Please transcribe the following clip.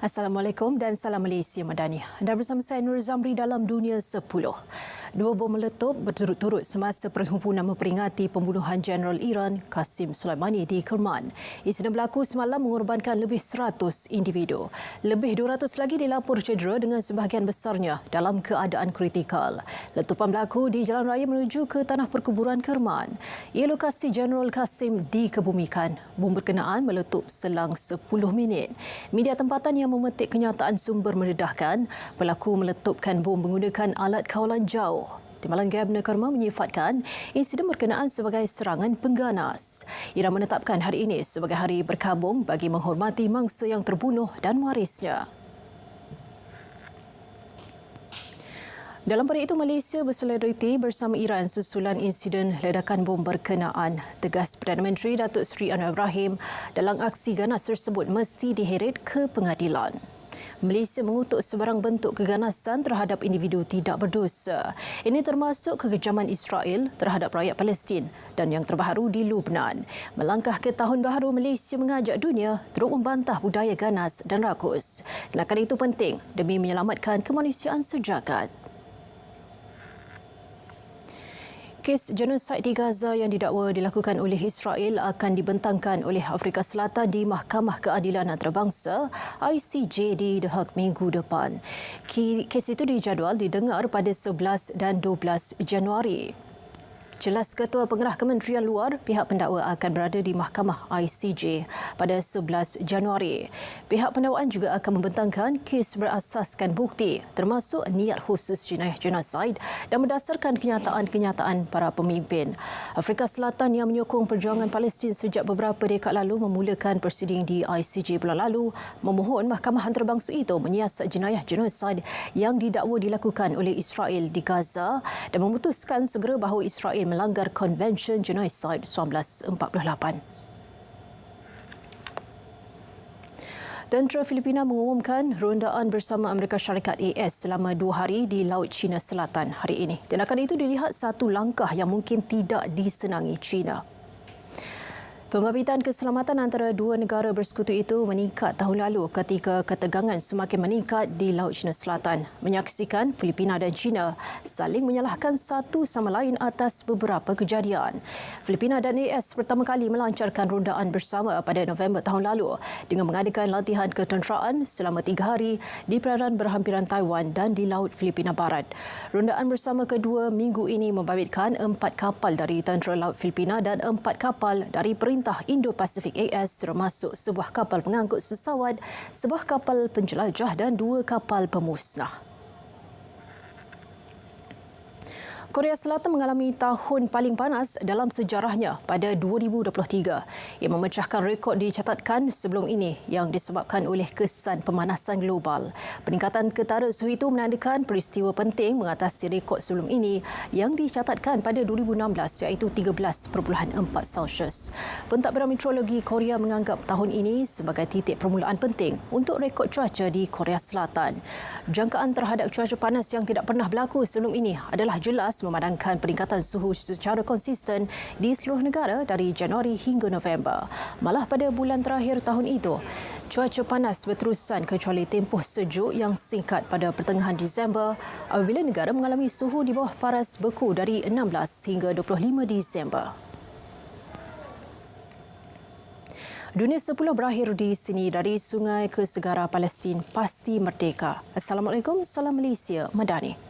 Assalamualaikum dan salam Malaysia Madani. Anda bersama saya Nur Zamri dalam Dunia 10. Dua bom meletup berturut-turut semasa perhimpunan memperingati pembunuhan Jeneral Iran Qasim Soleimani di Kerman. Insiden berlaku semalam mengorbankan lebih 100 individu. Lebih 200 lagi dilapor cedera dengan sebahagian besarnya dalam keadaan kritikal. Letupan berlaku di jalan raya menuju ke tanah perkuburan Kerman. Ia lokasi Jeneral Qasim dikebumikan. Bom berkenaan meletup selang 10 minit. Media tempatan yang memetik kenyataan sumber mendedahkan pelaku meletupkan bom menggunakan alat kawalan jauh. Timbalan Gabner Kerma menyifatkan insiden berkenaan sebagai serangan pengganas. Iran menetapkan hari ini sebagai hari berkabung bagi menghormati mangsa yang terbunuh dan warisnya. Dalam pada itu, Malaysia bersolidariti bersama Iran susulan insiden ledakan bom berkenaan. Tegas Perdana Menteri Datuk Seri Anwar Ibrahim dalam aksi ganas tersebut mesti diheret ke pengadilan. Malaysia mengutuk sebarang bentuk keganasan terhadap individu tidak berdosa. Ini termasuk kekejaman Israel terhadap rakyat Palestin dan yang terbaru di Lubnan. Melangkah ke Tahun Baharu, Malaysia mengajak dunia terus membantah budaya ganas dan rakus. Tindakan itu penting demi menyelamatkan kemanusiaan sejagat. Kes genosid di Gaza yang didakwa dilakukan oleh Israel akan dibentangkan oleh Afrika Selatan di Mahkamah Keadilan Antarabangsa ICJ di The Hague minggu depan. Kes itu dijadual didengar pada 11 dan 12 Januari. Jelas Ketua Pengarah Kementerian Luar, pihak pendakwa akan berada di Mahkamah ICJ pada 11 Januari. Pihak pendakwaan juga akan membentangkan kes berasaskan bukti termasuk niat khusus jenayah genosid dan berdasarkan kenyataan-kenyataan para pemimpin. Afrika Selatan yang menyokong perjuangan Palestin sejak beberapa dekad lalu memulakan prosiding di ICJ bulan lalu memohon Mahkamah Antarabangsa itu menyiasat jenayah genosid yang didakwa dilakukan oleh Israel di Gaza dan memutuskan segera bahawa Israel melanggar Konvensyen Genosid 1948. Tentera Filipina mengumumkan rondaan bersama Amerika Syarikat AS selama 2 hari di Laut Cina Selatan hari ini. Tindakan itu dilihat satu langkah yang mungkin tidak disenangi China. Pembabitan keselamatan antara dua negara bersekutu itu meningkat tahun lalu ketika ketegangan semakin meningkat di Laut Cina Selatan, menyaksikan Filipina dan China saling menyalahkan satu sama lain atas beberapa kejadian. Filipina dan AS pertama kali melancarkan rondaan bersama pada November tahun lalu dengan mengadakan latihan ketenteraan selama 3 hari di perairan berhampiran Taiwan dan di Laut Filipina Barat. Rondaan bersama kedua minggu ini membabitkan 4 kapal dari Tentera Laut Filipina dan 4 kapal dari Perintah Indo-Pasifik AS termasuk sebuah kapal pengangkut sesawat, sebuah kapal penjelajah dan 2 kapal pemusnah. Korea Selatan mengalami tahun paling panas dalam sejarahnya pada 2023. Ia memecahkan rekod dicatatkan sebelum ini yang disebabkan oleh kesan pemanasan global. Peningkatan ketara suhu itu menandakan peristiwa penting mengatasi rekod sebelum ini yang dicatatkan pada 2016 iaitu 13.4 Celsius. Pentadbiran Meteorologi Korea menganggap tahun ini sebagai titik permulaan penting untuk rekod cuaca di Korea Selatan. Jangkaan terhadap cuaca panas yang tidak pernah berlaku sebelum ini adalah jelas memandangkan peningkatan suhu secara konsisten di seluruh negara dari Januari hingga November. Malah pada bulan terakhir tahun itu, cuaca panas berterusan kecuali tempoh sejuk yang singkat pada pertengahan Disember apabila negara mengalami suhu di bawah paras beku dari 16 hingga 25 Disember. Dunia 10 berakhir di sini. Dari sungai ke segara Palestin pasti merdeka. Assalamualaikum, salam Malaysia Madani.